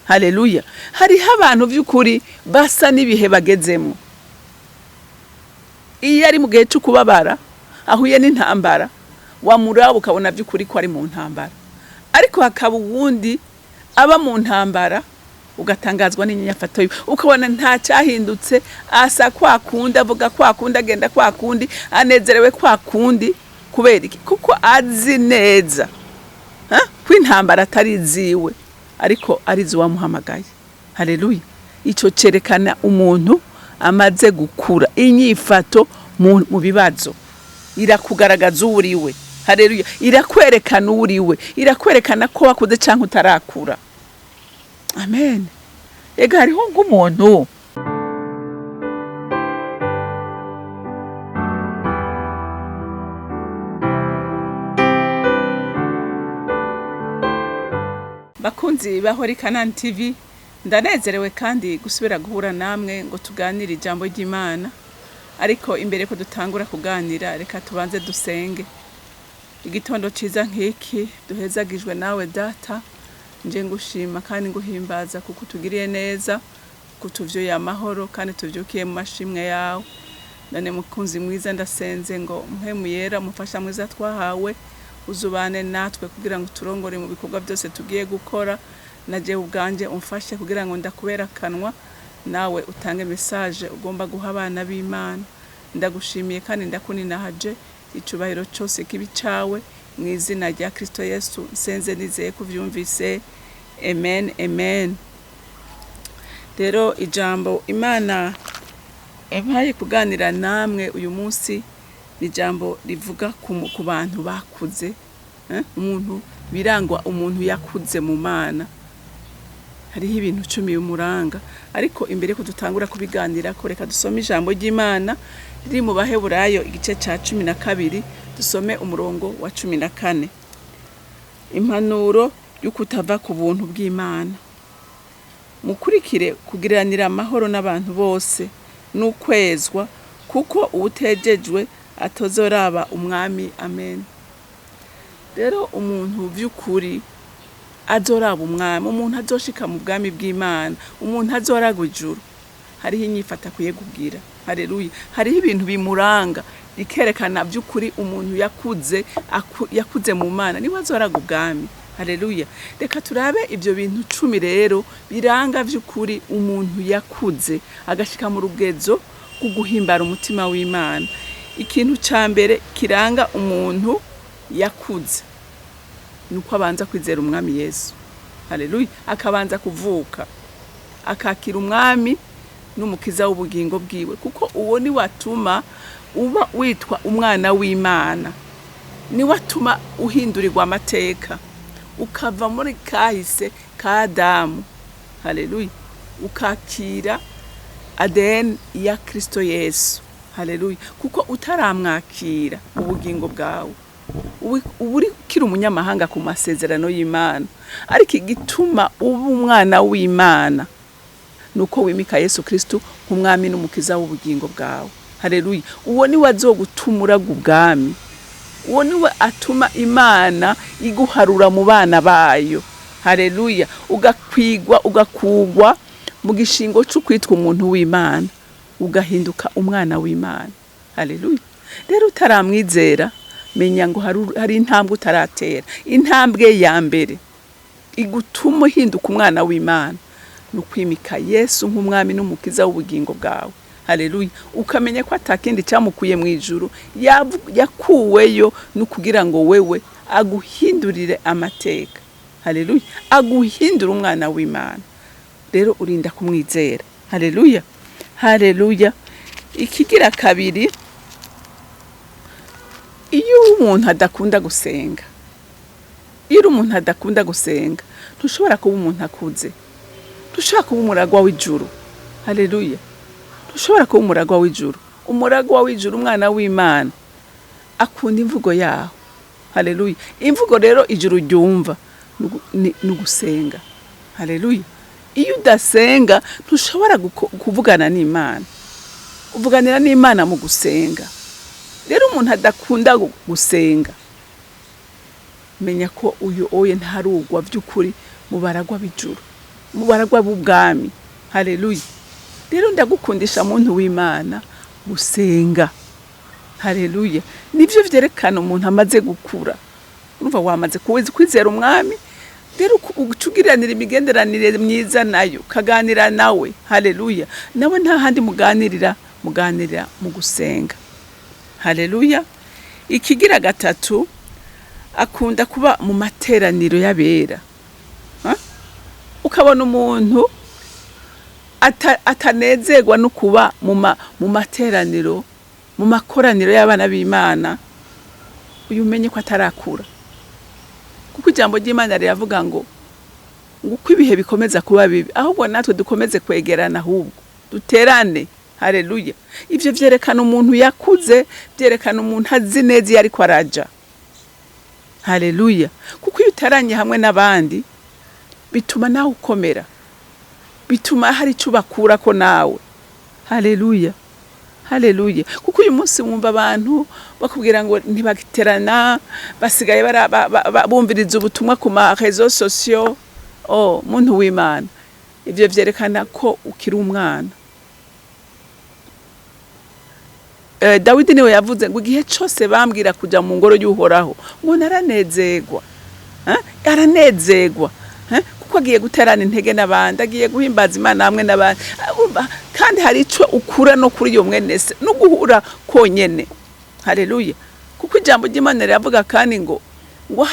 Haleluya. Hariho abantu by'ukuri basa n'ibihe bagezemo. Iyo ari mu gihe cyo kubabara, ahuye n'intambara, wamuraba ukabona by'ukuri ko ari mu ntambara. Ariko hakaba uwundi aba mu ntambara ugatangazwa n'inyafato yiwe, ukabona nta cyahindutse, asa kwa kundi, avuga kwa kundi, agenda kwa kundi, anezerewe kwa kundi. Kubera iki? Kuko azi neza ko intambara atari ziwe, ariko ari zo wamuhamagaye. Haleluya. Ico cerekana umuntu amaze gukura. Inyifato mu bibazo irakugaragaza uriwe. Haleluya. Irakwerekana uriwe, irakwerekana ko wakuze canke utarakura. Amen. Ega hariho ng'umuntu bakunzi bahori CANAAN TV, ndanezerewe kandi gusubira guhura namwe ngo tuganire ijambo ry'Imana. Ariko imbere ko dutangura kuganira, reka tubanze dusenge. Igitondo ciza nk'iki duhezagijwe nawe Data, nje ngushima kandi nguhimbaza kuko tugiriye neza, kutuvyoye amahoro kandi tuvyukiye mu mashimwe yawe. None mukunzi mwiza, ndasenze ngo mpemu yera mufasha mwiza twahawe, uzubane natwe kugira ngo turongore mu bikorwa byose tugiye gukora. Naje ubwanje umfashe kugira ngo ndakubera kanwa, nawe utange message ugomba guha abana b'Imana. Ndagushimiye kandi ndakuninahaje, icubahiro cyose kibi cawe mu izina rya Kristo Yesu nsenze nizeye kuvyumvise. Amen, amen. Rero ijambo Imana empaye kuganira namwe uyu munsi ni jambo rivuga ku bantu bakuze. Umuntu birangwa umuntu yakuze mu Mana. Hariho ibintu 10 umuranga, ariko imbere ko dutangura kubiganira ko reka dusome ijambo ry'Imana riri mu Baheburayo igice ca 12, dusome umurongo wa 14. Impanuro y'ukutava ku buntu bw'Imana. Mukurikire kugiranira amahoro n'abantu bose n'ukwezwa, kuko uwutejejwe atozoraba umwami. Amen. Rero umuntu by'ukuri azoraba umwami, umuntu azoshika mu bwami bw'Imana, umuntu azoraga ijuru, hariho inyifata kuye kugira. Haleluya. Hariho ibintu bimuranga bikerekana by'ukuri umuntu yakuze mu Mana, niwe azoraga ubwami. Haleluya. Reka turabe ibyo bintu 10 rero biranga by'ukuri umuntu yakuze agashika mu rugezo kuguhimbara umutima w'Imana. Ikintu ca mbere kiranga umuntu yakuze nuko abanza kwizera umwami Yesu. Haleluya. Akabanza kuvuka, akakira umwami n'umukiza w'ubugingo bwiwe, kuko uwo ni watuma uba witwa umwana w'Imana, ni watuma uhindurirwa amateka, ukava muri kahise ka Adamu. Haleluya. Ukakira ADN ya Kristo Yesu. Haleluya. Kuko utaramwakira ubugingo bwawe, uri kiri umunyamahanga ku masezerano y'Imana. Ariko igituma uba umwana w'Imana nuko wimika Yesu Kristo nk'umwami n'umukiza w'ubugingo bwawe. Haleluya. Uwo ni wazogutumura ubwami, uwo ni we atuma Imana iguharura mu bana bayo. Haleluya. Ugakugwa mu gishingo cyo kwitwa umuntu w'Imana, ugahinduka umwana w'Imana. Haleluya. Rero utaramwizera, menya ngo hari intambwe utaratera. Intambwe ya mbere igutuma uhinduka umwana w'Imana nukwimika Yesu nk'umwami n'umukiza w'ubugingo bwawe. Haleluya. Ukamenya ko atakindi cyamukuye mu ijuru, yakuweyo nukugira ngo wewe aguhindurire amateka. Haleluya. Aguhindura umwana w'Imana. Rero urinda kumwizera. Haleluya. Haleluya. Ikigira kabiri, iyo umuntu adakunda gusenga, ntushobora kuba umuntu akuze, ntushobora kuba umuragwa w'ijuru. Haleluya. Ntushobora kuba umuragwa w'ijuru. Umuragwa w'ijuru, umwana w'Imana, akunda imvugo yaho. Haleluya. Imvugo rero ijuru ryumva nugusenga. Haleluya. Iyo udasenga ntushobora kuvugana n'Imana. Uvuganira n'Imana mu gusenga. Rero umuntu adakunda gusenga, menya ko uyu oye ntarugwa by'ukuri mu baragwa b'ijuru. mu baragwa b'ubwami. Haleluya. Rero ndagukundisha muntu w'Imana gusenga. Haleluya. Nivyo vyerekana umuntu amaze gukura. Urumva wamaze kwizera umwami, rero ucugiranira imigenderanire myiza nayo, kaganira nawe. Haleluya. Nawe nta handi muganirira mu gusenga. Haleluya. Ikigira gatatu, akunda kuba mu materaniro y'abera. Ukabona umuntu atanezerwa no kuba mu materaniro, mu makoraniro y'abana b'Imana, uyu umenye ko atarakura. Kuko ijambo ry'Imana riravuga ngo uko ibihe bikomeza kuba bibi, ahubwo natwe dukomeze kwegerana, ahubwo duterane. Haleluya. Ivyo vyerekana umuntu yakuze, vyerekana umuntu azi neza iyo ariko araja. Haleluya. Kuko iyo utaranye hamwe n'abandi bituma nawe ukomera, bituma hari icyo bakurako nawe. Haleluya. Haleluya. Kuko uyu munsi wumva abantu bakubwira ngo ntibagiterana, basigaye bumviriza ubutumwa ku ma réseaux sociaux. Muntu w'Imana, ivyo vyerekana ko ukiri umwana. Dawidi niwe yavuze ngo igihe cyose bambwira kuja mu ngoro y'Uhoraho ngo naranezerwa. Aranezerwa. Kuko agiye guterana intege n'abandi, agiye guhimbaza Imana hamwe n'abandi. Kandi hari ico ukura no kuri iyo mwenese no guhura konyene. Haleluya. Kuko ijambo ry'Imana riravuga kandi ngo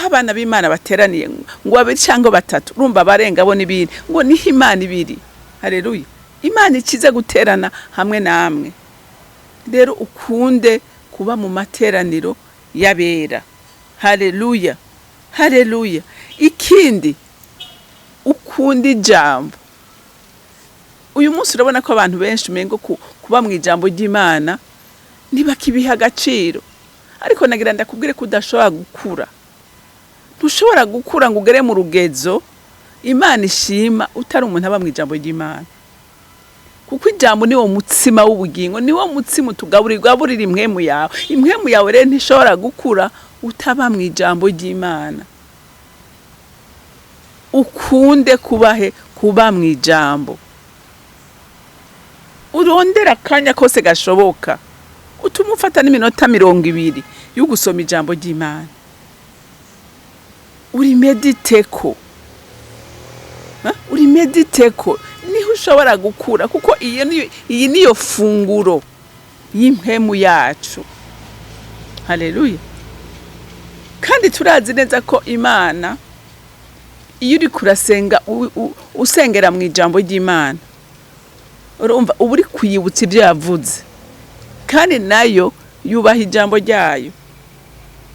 abana b'Imana bateraniye ngo babiri cyangwa batatu, urumva barenga bo n'ibindi, ngo niho Imana ibiri. Haleluya. Imana ikize guterana hamwe namwe. Rero ukunde kuba mu materaniro y'abera. Haleluya. Haleluya. Ikindi, ukunda ijambo. Uyu munsi urabona ko abantu benshi umengo kuba mu ijambo ry'Imana ntibakibiha agaciro. Ariko nagira ndakubwire ko udashobora gukura. Ntushobora gukura ngo ugere mu rugezo Imana ishima utari umuntu aba mu ijambo ry'Imana. Kuko ijambo ni wo mutsima w'ubugingo, ni wo mutsima utugaburira impwemu yawe. Impwemu yawe rero ntishobora gukura utaba mu ijambo ry'Imana. Ukunde kuba mu ijambo. Urondera akanya kose gashoboka, utuma ufata n'iminota 20 yo gusoma ijambo ry'Imana. Uri mediteko niho ushobora gukura, kuko iyi niyo funguro y'impemu yacu. Haleluya. Kandi turazi neza ko Imana iyo uri kurasenga usengera mu ijambo ry'Imana, urumva uba uri kuyibutsa ibyo yavuze, kandi nayo yubaha ijambo ryayo.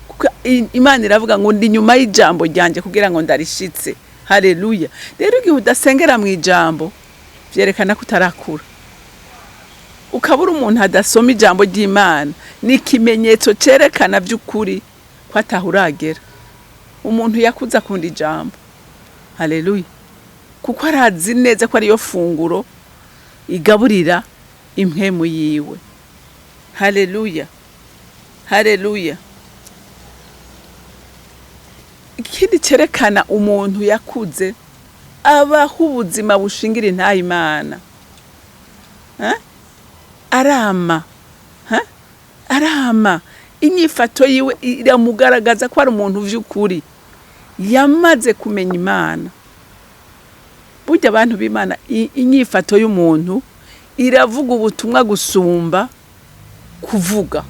Kuko Imana iravuga ngo ndi nyuma y'ijambo ryanje kugira ngo ndarishitse. Haleluya. Rero igihe udasengera mu ijambo vyerekana ko utarakura. Ukabura umuntu adasoma ijambo ry'Imana, ni ikimenyetso cerekana by'ukuri ko atahuragera. Umuntu yakuze akunda ijambo. Haleluya. Kuko arazi neza ko ariyo funguro igaburira impwemu yiwe. Haleluya. Haleluya. Ikindi cerekana umuntu yakuze abaho ubuzima bushingira intaha Imana. Arama. Inyifato yiwe iramugaragaza ko ari umuntu vy'ukuri yamaze kumenya Imana. Burya abantu b'Imana, inyifato y'umuntu iravuga ubutumwa gusumba kuvuga.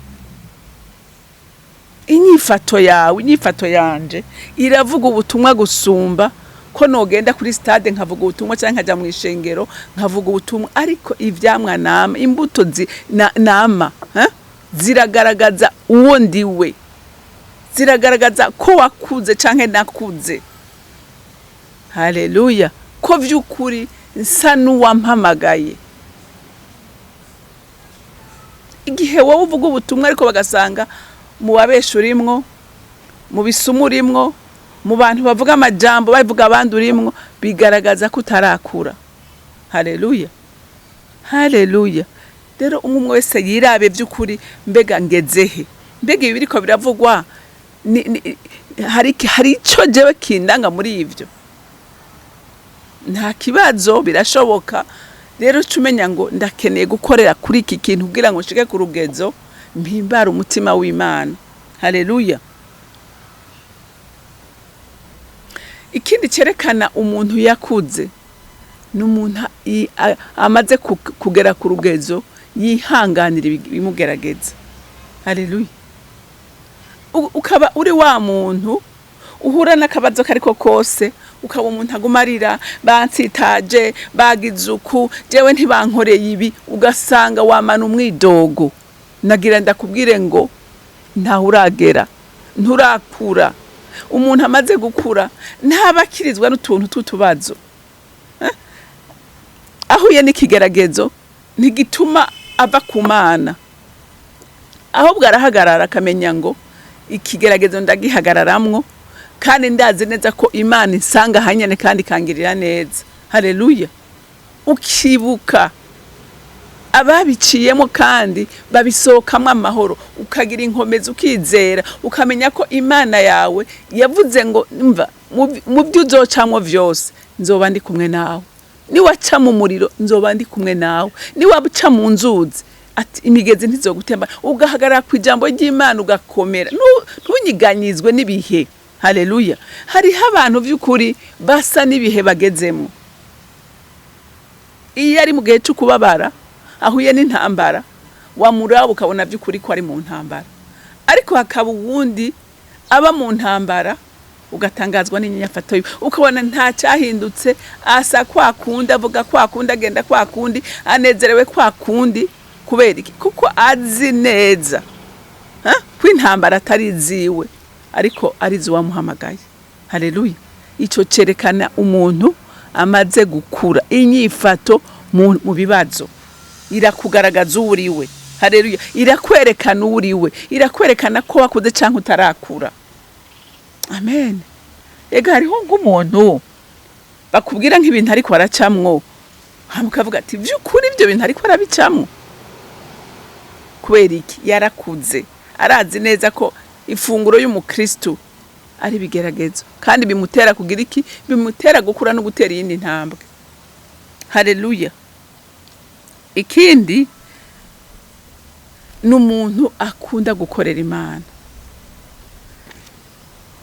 Inyifato yawe, inyifato yanje iravuga ubutumwa gusumba ko nogenda kuri stade nkavuga ubutumwa cyangwa nkaja mu ishengero nkavuga ubutumwa. Ariko ivyamwa nama, imbuto nama ziragaragaza uwo ndiwe, ziragaragaza ko wakuze canke nakuze. Haleluya. Ko vy'ukuri nsa n'uwampamagaye. Igihe wowe uvuga ubutumwa ariko bagasanga mu babesha urimwo, mu bisumu urimwo, mu bantu bavuga amajambo bavuga abandi urimwo, bigaragaza ko utarakura. Haleluya. Haleluya. Rero umwe wese yirabe by'ukuri, mbega ngezehe, mbega ibi biriko biravugwa hari ico jewe kindanga muri ivyo. nta kibazo, birashoboka. Rero cumenya ngo ndakeneye gukorera kuri iki kintu kugira ngo nshike ku rugezo mpimbara umutima w'Imana. Haleluya. Ikindi cerekana umuntu yakuze n'umuntu amaze kugera ku rugezo yihanganira ibimugerageza. Haleluya. Ukaba uri wa muntu uhura n'akabazo kariko kose, ukaba umuntu agumarira, bansitaje, bagizuku, jewe ntibankoreye ibi, ugasanga wamana umwidogo. Nagira ndakubwire ngo nta uragera, nturakura. Umuntu amaze gukura ntabakirizwa n'utuntu tutubazo. Ahuye n'ikigeragezo ntigituma ava ku Mana, ahubwo arahagarara akamenya ngo ikigeragezo ndagihagararamwo, kandi ndazi neza ko Imana insanga hanyene kandi kangirira neza. Haleluya. Ukibuka ababiciyemo kandi babisohokamwe amahoro, ukagira inkomezi, ukizera, ukamenya ko Imana yawe yavuze ngo mva mu byo uzocamwo vyose nzoba ndi kumwe nawe. Niwaca mu muriro nzoba ndi kumwe nawe, niwaca mu nzuzi ati imigezi ntizogutemba. Ugahagarara ku ijambo ry'Imana ugakomera, ntunyiganyizwe n'ibihe. Haleluya. Hariho abantu vy'ukuri basa n'ibihe bagezemo. Iyo ari mu gihe cyo kubabara, ahuye n'intambara, wamuraba ukabona vy'ukuri ko ari mu ntambara. Ariko hakaba uwundi aba mu ntambara ugatangazwa n'inyafato yiwe, ukabona nta cyahindutse, asa kwa kundi, avuga kwa kundi, agenda kwa kundi, anezerewe kwa kundi. Kubera iki? Kuko azi neza ko intambara atari ziwe, ariko arizo wamuhamagaye. Haleluya. Ico cerekana umuntu amaze gukura. Inyifato mu bibazo irakugaragaza uriwe. Haleluya. Irakwerekana uriwe, irakwerekana ko wakuze canke utarakura. Amen. Ega hariho ng'umuntu bakubwira nk'ibintu ariko aracamwo, hamukavuga ati vy'ukuri ibyo bintu ariko arabicamwo. Kubera iki? Yarakuze, arazi neza ko ifunguro y'umukristo ari bigeragezo, kandi bimutera kugira iki? Bimutera gukura no gutera yindi ntambwe. Haleluya. Ikindi n'umuntu akunda gukorera Imana.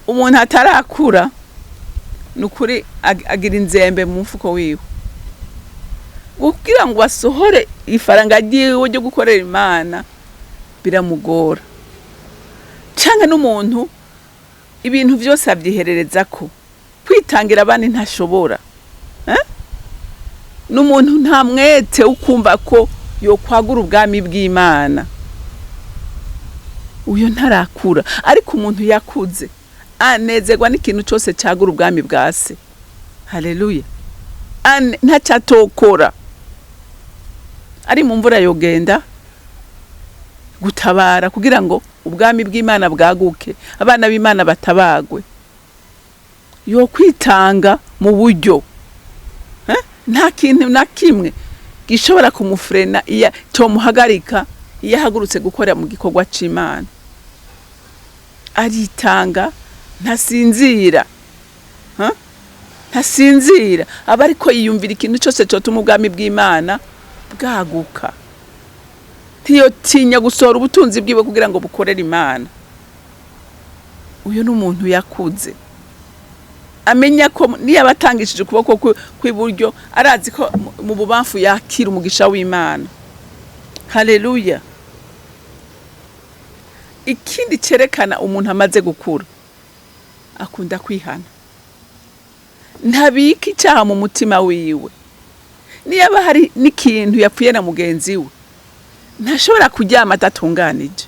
Umuntu atarakura nukuri agira inzembe mu mfuko wiwe, kugira ngo asohore ifaranga ryiwe ryo gukorera Imana biramugora. Canke n'umuntu ibintu vyose avyiherereza ko kwitangira abandi ntashobora. N'umuntu nta mwete ukumva ko yokwagura ubwami bw'Imana. Uyo ntarakura. Ariko umuntu yakuze anezerwa n'ikintu cyose cyagura ubwami bwa se. Haleluya. Ntacatokora. Ari mu mvura yogenda gutabara kugira ngo ubwami bw'Imana bwaguke, abana b'Imana batabagwe. Yo kwitanga mu buryo. Nta kintu na kimwe gishobora kumufrena iya tomuhagarika iyo ahagurutse gukora mu gikorwa c'Imana. Aritanga, ntasinzira. Ntasinzira. Aba ariko yiyumvira ikintu cyose cyotuma ubwami bw'Imana bwaguka. Ntiyotinya gusohora ubutunzi bwiwe kugira ngo bukorere Imana. Uyo n'umuntu yakuze. Amenya ko niyo abatangishije ukuboko kw'iburyo, arazi ko mu bubamfu yakira umugisha w'Imana. Haleluya. Ikindi cerekana umuntu amaze gukura, akunda kwihana. Ntabika icyaha mu mutima wiwe. Niba hari n'ikintu yapfuye na mugenzi we, ntashobora kuryama atatunganije.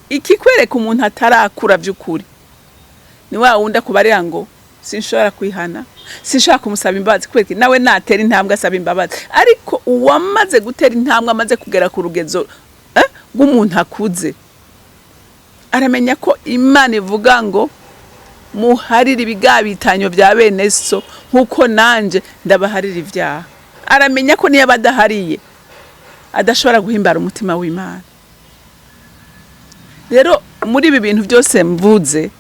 Ikikwereka umuntu atarakura vy'ukuri, ni wa wundi akubarira ngo sinshobora kwihana, sinshobora kumusaba imbabazi, kubera nawe natera intambwe asaba imbabazi. Ariko uwamaze gutera intambwe, amaze kugera ku rugezo rw'umuntu akuze, aramenya ko Imana ivuga ngo muharire ibigabitanyo bya bene so nkuko nanje ndabaharira ivyaha. Aramenya ko niyo badahariye adashobora guhimbara umutima w'Imana. Rero muri ibi bintu byose mvuze,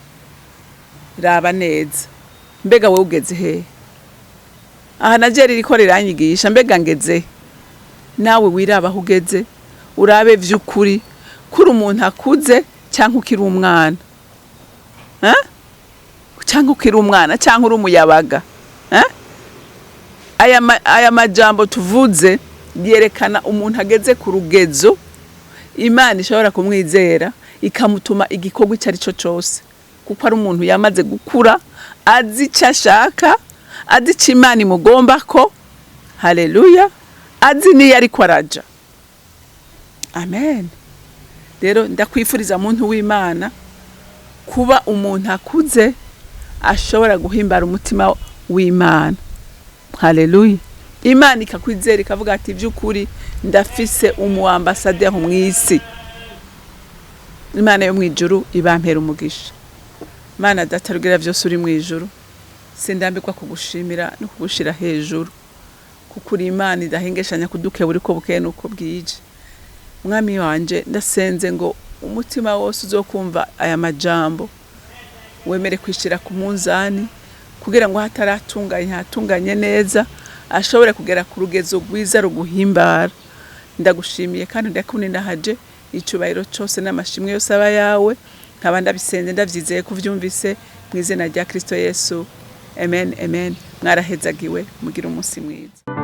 raba neza, mbega wowe ugeze he? aha naje ririko riranyigisha mbega ngeze nawe wiraba hugeze urabe vy'ukuri kuri umuntu akuze cyangwa ukiri umwana cyangwa ukiri umwana cyangwa uri umuyabaga aya majambo tuvuze yerekana umuntu ageze ku rugezo Imana ishobora kumwizera ikamutuma igikorwa icyo ari cyo cyose kuko ari umuntu yamaze gukura azi icyo ashaka azi icyo Imana imugomba ko haleluya azi niyo ariko araja amen. Rero ndakwifuriza muntu w'Imana kuba umuntu akuze ashobora guhimbara umutima w'Imana haleluya. Imana ikakwizera ikavuga ati by'ukuri ndafise umuambasaderi mu isi. Imana yo mwijuru ibampera umugisha. Mana datarugira byose uri mwijuru sindambikwa kugushimira no kugushira hejuru kuko uri Imana idahengeshanya kuduke buri ko bukeye nuko bwije. Mwami wanje ndasenze ngo umutima wose uzokumva aya majambo wemere kwishira ku munzani kugira ngo hatunganye neza ashobore kugera ku rugezo rwiza ruguhimbara. Ndagushimiye kandi ndakuninda haje icubahiro cyose n'amashimwe yose aba yawe nkaba ndabisenze ndavyizeye kuvyumvise mu izina rya Kristo Yesu amen amen. Mwarahezagiwe mugira umunsi mwiza.